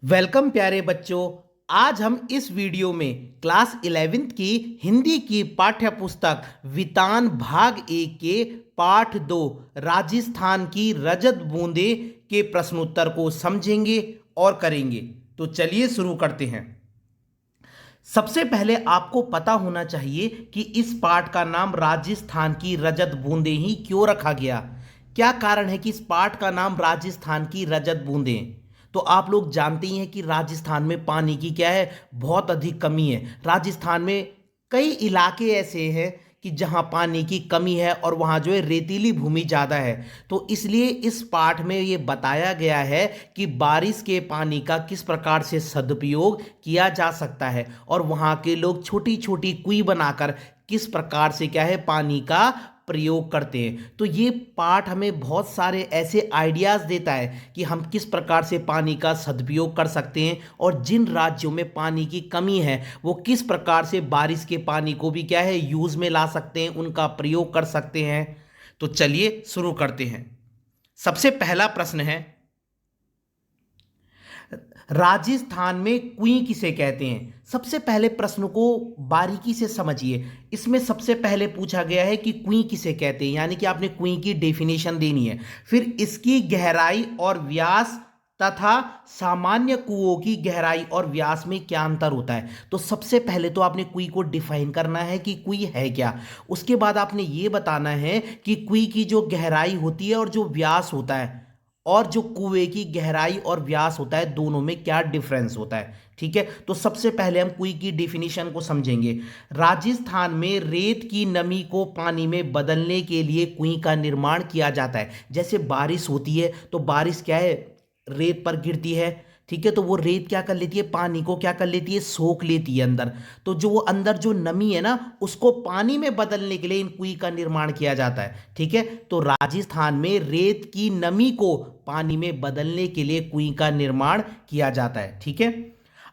Welcome प्यारे बच्चों। आज हम इस वीडियो में क्लास 11th की हिंदी की पाठ्य पुस्तक वितान भाग 1 के पाठ 2 राजस्थान की रजत बूंदे के प्रश्नोत्तर को समझेंगे और करेंगे। तो चलिए शुरू करते हैं। सबसे पहले आपको पता होना चाहिए कि इस पाठ का नाम राजस्थान की रजत बूंदे ही क्यों रखा गया। क्या कारण है कि इस पाठ का नाम राजस्थान की रजत बूंदे। तो आप लोग जानते ही हैं कि राजस्थान में पानी की क्या है, बहुत अधिक कमी है। राजस्थान में कई इलाके ऐसे हैं कि जहां पानी की कमी है और वहां जो है रेतीली भूमि ज़्यादा है। तो इसलिए इस पाठ में ये बताया गया है कि बारिश के पानी का किस प्रकार से सदुपयोग किया जा सकता है और वहां के लोग छोटी छोटी कुएं बनाकर किस प्रकार से क्या है पानी का प्रयोग करते हैं। तो ये पाठ हमें बहुत सारे ऐसे आइडियाज़ देता है कि हम किस प्रकार से पानी का सदुपयोग कर सकते हैं और जिन राज्यों में पानी की कमी है वो किस प्रकार से बारिश के पानी को भी क्या है यूज़ में ला सकते हैं, उनका प्रयोग कर सकते हैं। तो चलिए शुरू करते हैं। सबसे पहला प्रश्न है, राजस्थान में कुएं किसे कहते हैं। सबसे पहले प्रश्न को बारीकी से समझिए। इसमें सबसे पहले पूछा गया है कि कुएं किसे कहते हैं, यानी कि आपने कुएं की डेफिनेशन देनी है। फिर इसकी गहराई और व्यास तथा सामान्य कुओं की गहराई और व्यास में क्या अंतर होता है। तो सबसे पहले तो आपने कुएं को डिफाइन करना है कि कुएं है क्या। उसके बाद आपने ये बताना है कि कुएं की जो गहराई होती है और जो व्यास होता है और जो कुएं की गहराई और व्यास होता है दोनों में क्या डिफरेंस होता है। ठीक है, तो सबसे पहले हम कुएं की डेफिनेशन को समझेंगे। राजस्थान में रेत की नमी को पानी में बदलने के लिए कुएं का निर्माण किया जाता है। जैसे बारिश होती है तो बारिश क्या है, रेत पर गिरती है। ठीक है, तो वो रेत क्या कर लेती है, पानी को क्या कर लेती है, सोख लेती है अंदर। तो जो वो अंदर जो नमी है ना उसको पानी में बदलने के लिए इन कुएं का निर्माण किया जाता है। ठीक है, तो राजस्थान में रेत की नमी को पानी में बदलने के लिए कुएं का निर्माण किया जाता है। ठीक है,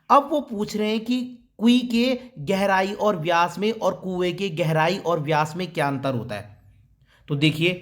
अब वो पूछ रहे हैं कि कुएं के गहराई और व्यास में और कुएं के गहराई और व्यास में क्या अंतर होता है। तो देखिए,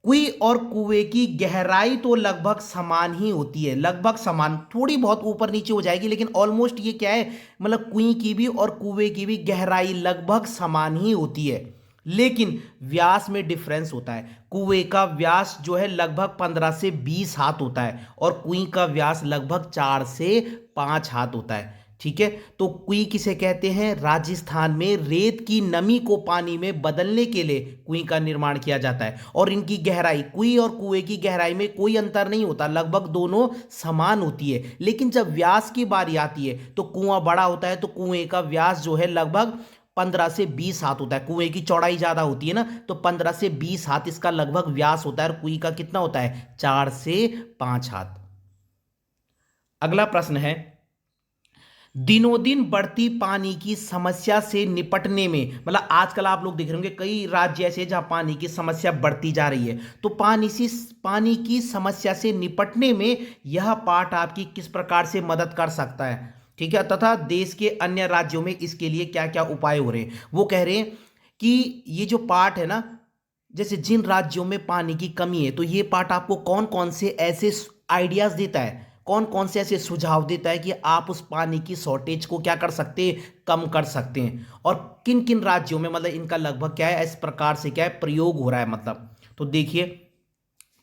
कुएं और कुएं की गहराई तो लगभग समान ही होती है, लगभग समान, थोड़ी बहुत ऊपर नीचे हो जाएगी लेकिन ऑलमोस्ट ये क्या है, मतलब कुएं की भी और कुएं की भी गहराई लगभग समान ही होती है। लेकिन व्यास में डिफरेंस होता है। कुएं का व्यास जो है लगभग 15 से 20 हाथ होता है और कुएं का व्यास लगभग 4 से 5 हाथ होता है। ठीक है, तो कुएं किसे कहते हैं, राजस्थान में रेत की नमी को पानी में बदलने के लिए कुएं का निर्माण किया जाता है। और इनकी गहराई, कुएं और कुएं की गहराई में कोई अंतर नहीं होता, लगभग दोनों समान होती है। लेकिन जब व्यास की बारी आती है तो कुआं बड़ा होता है, तो कुएं का व्यास जो है लगभग 15 से 20 हाथ होता है। कुएं की चौड़ाई ज्यादा होती है ना, तो 15 से 20 हाथ इसका लगभग व्यास होता है और कुएं का कितना होता है, 4 से 5 हाथ। अगला प्रश्न है, दिनों दिन बढ़ती पानी की समस्या से निपटने में, मतलब आजकल आप लोग देख रहे होंगे कई राज्य ऐसे हैं जहां पानी की समस्या बढ़ती जा रही है। तो पानी की समस्या से निपटने में यह पाठ आपकी किस प्रकार से मदद कर सकता है। ठीक है, तथा देश के अन्य राज्यों में इसके लिए क्या क्या उपाय हो रहे हैं। वो कह रहे हैं कि ये जो पाठ है ना, जैसे जिन राज्यों में पानी की कमी है तो ये पाठ आपको कौन कौन से ऐसे आइडियाज देता है, कौन कौन से ऐसे सुझाव देता है कि आप उस पानी की शॉर्टेज को क्या कर सकते हैं, कम कर सकते हैं। और किन किन राज्यों में मतलब इनका लगभग क्या है, इस प्रकार से क्या है प्रयोग हो रहा है मतलब। तो देखिए,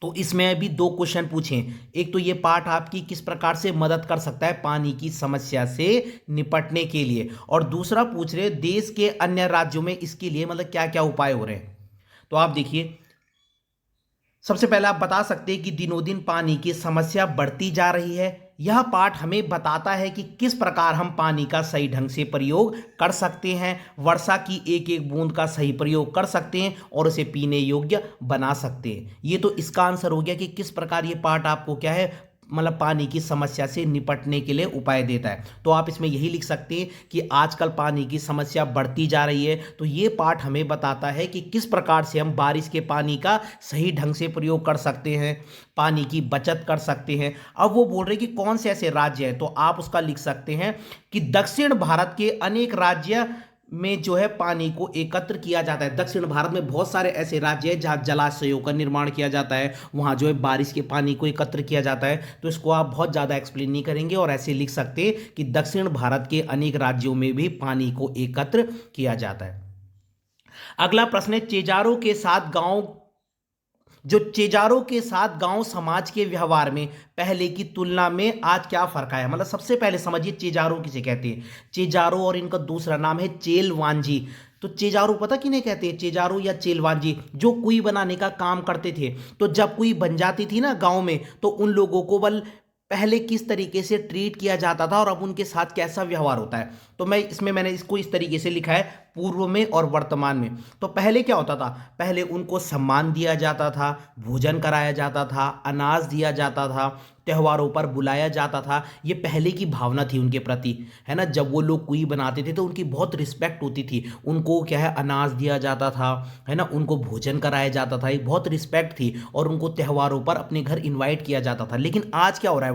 तो इसमें अभी दो क्वेश्चन पूछे। एक तो ये पाठ आपकी किस प्रकार से मदद कर सकता है पानी की समस्या से निपटने के लिए, और दूसरा पूछ रहे देश के अन्य राज्यों में इसके लिए मतलब क्या क्या उपाय हो रहे हैं। तो आप देखिए, सबसे पहले आप बता सकते हैं कि दिनों दिन पानी की समस्या बढ़ती जा रही है। यह पाठ हमें बताता है कि किस प्रकार हम पानी का सही ढंग से प्रयोग कर सकते हैं, वर्षा की एक एक बूंद का सही प्रयोग कर सकते हैं और उसे पीने योग्य बना सकते हैं। ये तो इसका आंसर हो गया कि किस प्रकार ये पाठ आपको क्या है, मतलब पानी की समस्या से निपटने के लिए उपाय देता है। तो आप इसमें यही लिख सकते हैं कि आजकल पानी की समस्या बढ़ती जा रही है, तो ये पाठ हमें बताता है कि किस प्रकार से हम बारिश के पानी का सही ढंग से प्रयोग कर सकते हैं, पानी की बचत कर सकते हैं। अब वो बोल रहे हैं कि कौन से ऐसे राज्य हैं, तो आप उसका लिख सकते हैं कि दक्षिण भारत के अनेक राज्य में जो है पानी को एकत्र किया जाता है। दक्षिण भारत में बहुत सारे ऐसे राज्य हैं जहाँ जलाशयों का निर्माण किया जाता है, वहाँ जो है बारिश के पानी को एकत्र किया जाता है। तो इसको आप बहुत ज़्यादा एक्सप्लेन नहीं करेंगे और ऐसे लिख सकते हैं कि दक्षिण भारत के अनेक राज्यों में भी पानी को एकत्र किया जाता है। अगला प्रश्न है, चेजारों के साथ गांव समाज के व्यवहार में पहले की तुलना में आज क्या फर्क आया। मतलब सबसे पहले समझिए चेजारो किसे कहते हैं। चेजारो और इनका दूसरा नाम है चेलवांजी। तो चेजारो पता किन्हें कहते हैं, चेजारो या चेलवांजी, जो कुई बनाने का काम करते थे। तो जब कुई बन जाती थी ना गांव में, तो उन लोगों को बल पहले किस तरीके से ट्रीट किया जाता था और अब उनके साथ कैसा व्यवहार होता है। तो मैंने इसको इस तरीके से लिखा है, पूर्व में और वर्तमान में। तो पहले क्या होता था, पहले उनको सम्मान दिया जाता था, भोजन कराया जाता था, अनाज दिया जाता था, त्योहारों पर बुलाया जाता था। ये पहले की भावना थी उनके प्रति, है ना। जब वो लोग कुई बनाते थे तो उनकी बहुत रिस्पेक्ट होती थी, उनको क्या है अनाज दिया जाता था, है ना, उनको भोजन कराया जाता था, एक बहुत रिस्पेक्ट थी और उनको त्योहारों पर अपने घर इनवाइट किया जाता था। लेकिन आज क्या हो रहा है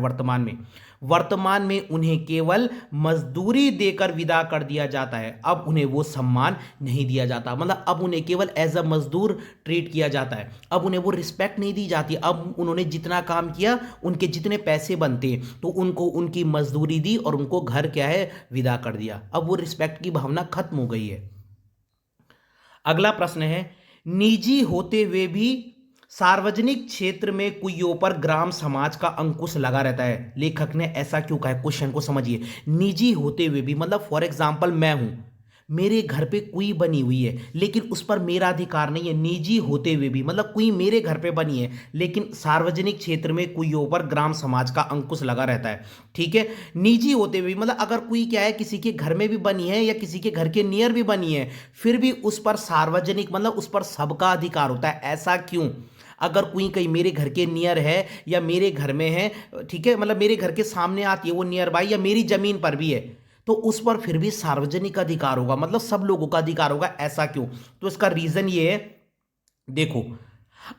वर्तमान में उन्हें केवल मजदूरी देकर विदा कर दिया जाता है। अब उन्हें वो सम्मान नहीं दिया जाता, मतलब अब उन्हें केवल एज अ मजदूर ट्रीट किया जाता है। अब उन्हें वो रिस्पेक्ट नहीं दी जाती। अब उन्होंने जितना काम किया, उनके जितने पैसे बनते तो उनको उनकी मजदूरी दी और उनको घर क्या है विदा कर दिया। अब वो रिस्पेक्ट की भावना खत्म हो गई है। अगला प्रश्न है, निजी होते हुए भी सार्वजनिक क्षेत्र में कुइयों पर ग्राम समाज का अंकुश लगा रहता है। लेखक ने ऐसा क्यों कहा है, क्वेश्चन को समझिए। निजी होते हुए भी मतलब फॉर एग्जांपल मैं हूं, मेरे घर पे कुई बनी हुई है लेकिन उस पर मेरा अधिकार नहीं है। निजी होते हुए भी मतलब कुई मेरे घर पे बनी है लेकिन सार्वजनिक क्षेत्र में कुइयों पर ग्राम समाज का अंकुश लगा रहता है। ठीक है, निजी होते हुए मतलब अगर कुई क्या है किसी के घर में भी बनी है या किसी के घर के नियर भी बनी है, फिर भी उस पर सार्वजनिक मतलब उस पर सबका अधिकार होता है। ऐसा क्यों? अगर कोई कहीं मेरे घर के नियर है या मेरे घर में है, ठीक है, मतलब मेरे घर के सामने आती है वो नियर बाई या मेरी जमीन पर भी है, तो उस पर फिर भी सार्वजनिक अधिकार होगा, मतलब सब लोगों का अधिकार होगा। ऐसा क्यों? तो इसका रीजन ये है, देखो,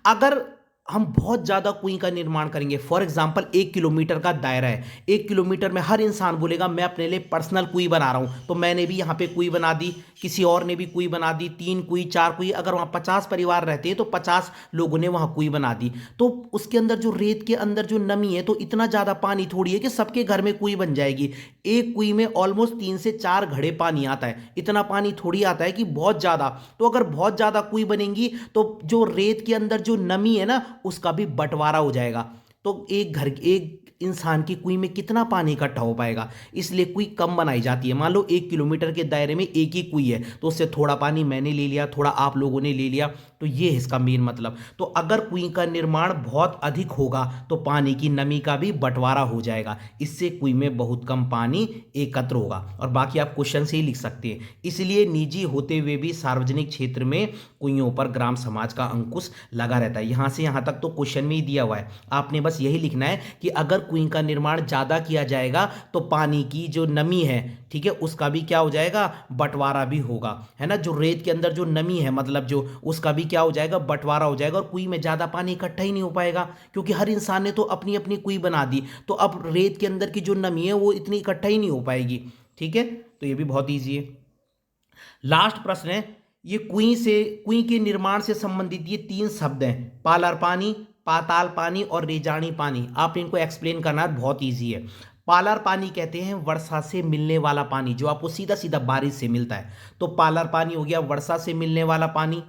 अगर हम बहुत ज्यादा कुएं का निर्माण करेंगे, फॉर एग्जांपल 1 किलोमीटर का दायरा है, 1 किलोमीटर में हर इंसान बोलेगा मैं अपने लिए पर्सनल कुई बना रहा हूं, तो मैंने भी यहां पे कुई बना दी, किसी और ने भी कुई बना दी, 3 कुई 4 कुई, अगर वहां 50 परिवार रहते हैं तो 50 लोगों ने वहां कुई बना दी। तो उसके अंदर जो रेत के अंदर जो नमी है, तो इतना ज्यादा पानी थोड़ी है कि सबके घर में कुई बन जाएगी। एक कुई में ऑलमोस्ट 3 से 4 घड़े पानी आता है, इतना पानी थोड़ी आता है कि बहुत ज्यादा। तो अगर बहुत ज्यादा कुई बनेंगी तो जो रेत के अंदर जो नमी है ना, उसका भी बंटवारा हो जाएगा। तो एक इंसान की कुई में कितना पानी इकट्ठा हो पाएगा, इसलिए कुई कम बनाई जाती है। मान लो 1 किलोमीटर के दायरे में एक ही कुई है, तो उससे थोड़ा पानी मैंने ले लिया, थोड़ा आप लोगों ने ले लिया, तो ये है इसका मेन मतलब। तो अगर कुई का निर्माण बहुत अधिक होगा तो पानी की नमी का भी बंटवारा हो जाएगा, इससे कुई में बहुत कम पानी एकत्र होगा। और बाकी आप क्वेश्चन से ही लिख सकते हैं। इसलिए निजी होते हुए भी सार्वजनिक क्षेत्र में कुइयों पर ग्राम समाज का अंकुश लगा रहता है। यहां से यहां तक तो क्वेश्चन में ही दिया हुआ है, आपने बस यही लिखना है कि अगर कुएं का निर्माण ज्यादा किया जाएगा तो पानी की जो नमी है, ठीक है, उसका भी क्या हो जाएगा, बंटवारा भी होगा, है ना। जो रेत के अंदर जो नमी है, मतलब जो उसका भी क्या हो जाएगा, बंटवारा हो जाएगा, और कुएं में ज्यादा पानी इकट्ठा ही नहीं हो पाएगा, क्योंकि हर इंसान ने तो अपनी अपनी कुएं बना दी, तो अब रेत के अंदर की जो नमी है वो इतनी इकट्ठा ही नहीं हो पाएगी। ठीक है, तो ये भी बहुत ईजी है। लास्ट प्रश्न है, ये कुएं के निर्माण से संबंधित ये 3 शब्द हैं, पालर पानी, पाताल पानी और रेजानी पानी। आपने इनको एक्सप्लेन करना है, बहुत इजी है। पालर पानी कहते हैं वर्षा से मिलने वाला पानी, जो आपको सीधा सीधा बारिश से मिलता है, तो पालर पानी हो गया वर्षा से मिलने वाला पानी।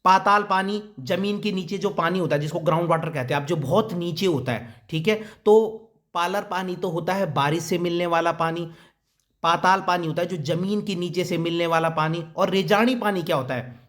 पाताल पानी जमीन के नीचे जो पानी होता है, जिसको ग्राउंड वाटर कहते हैं, आप जो बहुत नीचे होता है, ठीक है, तो पालर पानी तो होता है बारिश से मिलने वाला पानी। पाताल पानी होता है जो जमीन के नीचे से मिलने वाला पानी। और रेजानी पानी क्या होता है,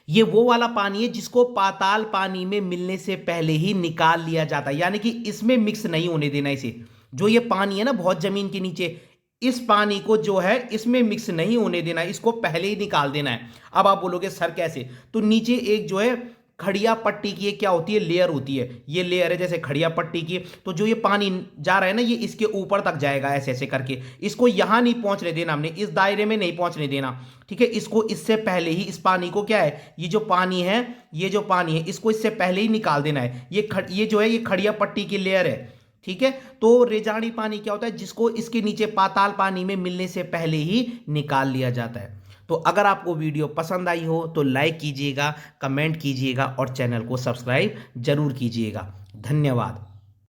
ये वो वाला पानी है जिसको पाताल पानी में मिलने से पहले ही निकाल लिया जाता है, यानी कि इसमें मिक्स नहीं होने देना इसे। जो ये पानी है ना बहुत जमीन के नीचे, इस पानी को जो है इसमें मिक्स नहीं होने देना, इसको पहले ही निकाल देना है। अब आप बोलोगे सर कैसे, तो नीचे एक जो है खड़िया पट्टी की क्या होती है, लेयर होती है, ये लेयर है जैसे खड़िया पट्टी की। तो जो ये पानी जा रहा है ना, ये इसके ऊपर तक जाएगा ऐसे ऐसे करके, इसको यहां नहीं पहुंचने देना हमने, इस दायरे में नहीं पहुंचने देना, ठीक है। इसको इससे पहले ही इस पानी को क्या है, ये जो पानी है, इसको इससे पहले ही निकाल देना है। ये जो है ये खड़िया पट्टी की लेयर है, ठीक है। तो रेजाड़ी पानी क्या होता है, जिसको इसके नीचे पाताल पानी में मिलने से पहले ही निकाल लिया जाता है। तो अगर आपको वीडियो पसंद आई हो तो लाइक कीजिएगा, कमेंट कीजिएगा और चैनल को सब्सक्राइब जरूर कीजिएगा। धन्यवाद।